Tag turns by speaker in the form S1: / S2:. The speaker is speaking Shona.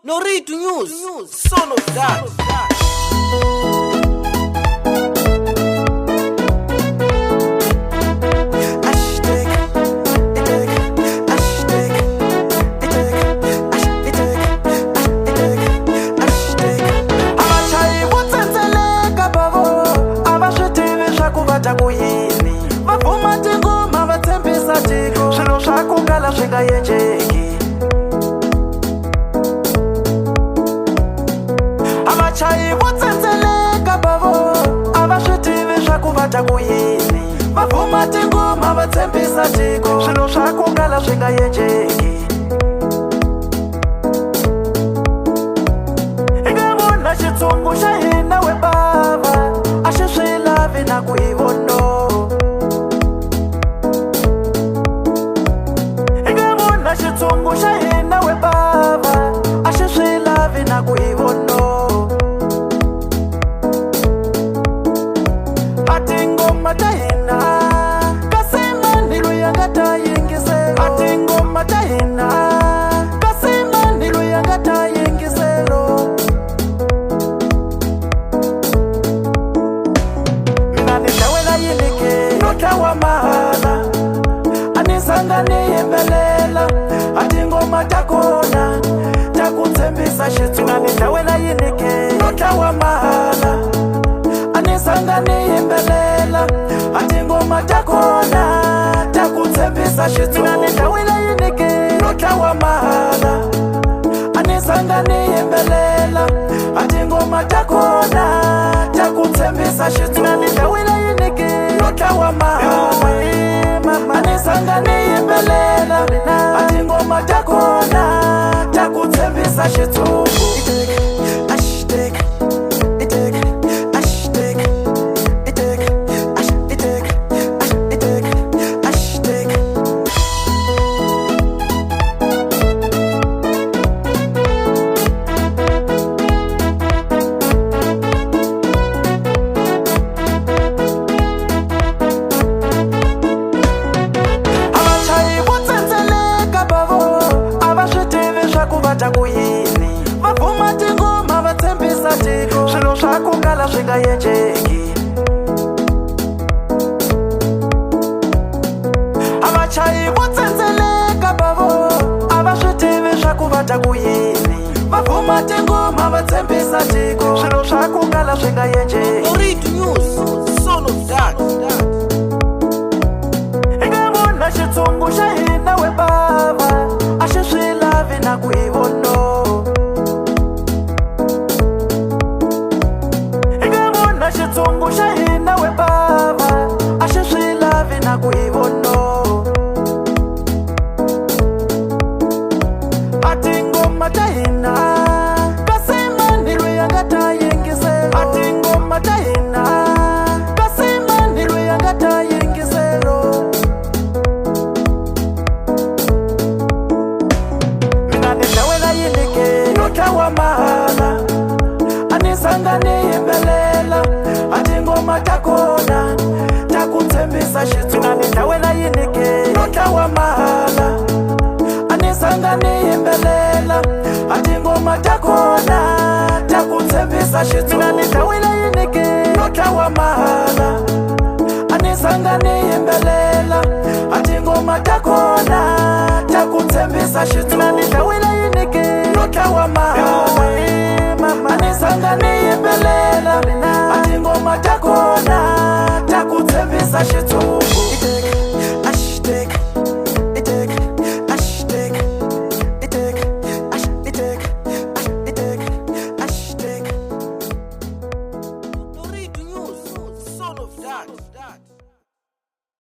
S1: No read to news. Son of that.
S2: Amachayi votsenzeleka bavo ava swi tivi swa ku vata ku yini va vuma tingoma va tshembisa tiko swilo swa ku kala swi nga endleki hi nga vona xitshungu xa hina we bava a xi swi lavi na ku hi vono hi nga vona xitshungu xa hina we bava a xi swi lavi na ku hi vono atingoma ta hina kasi mani loyi a nga ta yingiselo atingoma ta hina kasi mani loyi a nga ta yingiselo mina ni hlawela yini ke no tlawa mahala a ni zanga ni yimbelela atingoma ta kona ta ku tshembisa xitshungu mina ni hlawela yini ke no tlawa mahala sanga ni yimbelela atingoma ta kona ta ku tshembisa xitshungu mina ni hlawela yini ke no tlawa mahala a ni sanga ni yimbelela atingoma ta kona ta ku tshembisa xitshungu mina ni hlawela yini ke no tlawa mahala a ni sanga ni yimbelela atingoma ta kona ta ku tshembisa xitshungu ku yini va vuma tingoma va tshembisa tiko swilo swa ku kala swi nga endleki avachayi vo tsendzeleka bavo a va swi tivi swa ku va ta ku yini va vuma tingoma va tshembisa tiko swilo swa ku kala swi nga endleki
S1: No read to news. Son of that.
S2: hi nga vona xitshungu xa hina we bava a xi swi lavi na ku hi vono hi nga vona xitshungu xa hina we bava a xi swi lavi na ku hi vono atingoma ta hina kasi mani loyi a nga ta yingiselo atingoma ta hina kasi mani loyi a nga ta yingiselo mina ni hlawela yini ke no tlawa mahala a ni zanga ni yimbelela atingoma ta kona ta ku tshembisa xitshungu mina ni hlawela yini ke no tlawa mahala a ni zanga ni yimbelela atingoma ta kona ta ku tshembisa xitshungu mina ni hlawela yini ke no tlawa mahala a ni zanga ni yimbelela atingoma ta kona ta ku tshembisa xitshungu mina ni hlawela yini ke no tlawa mahala a ni zanga ni yimbelela atingoma ta kona ta ku tshembisa xitshungu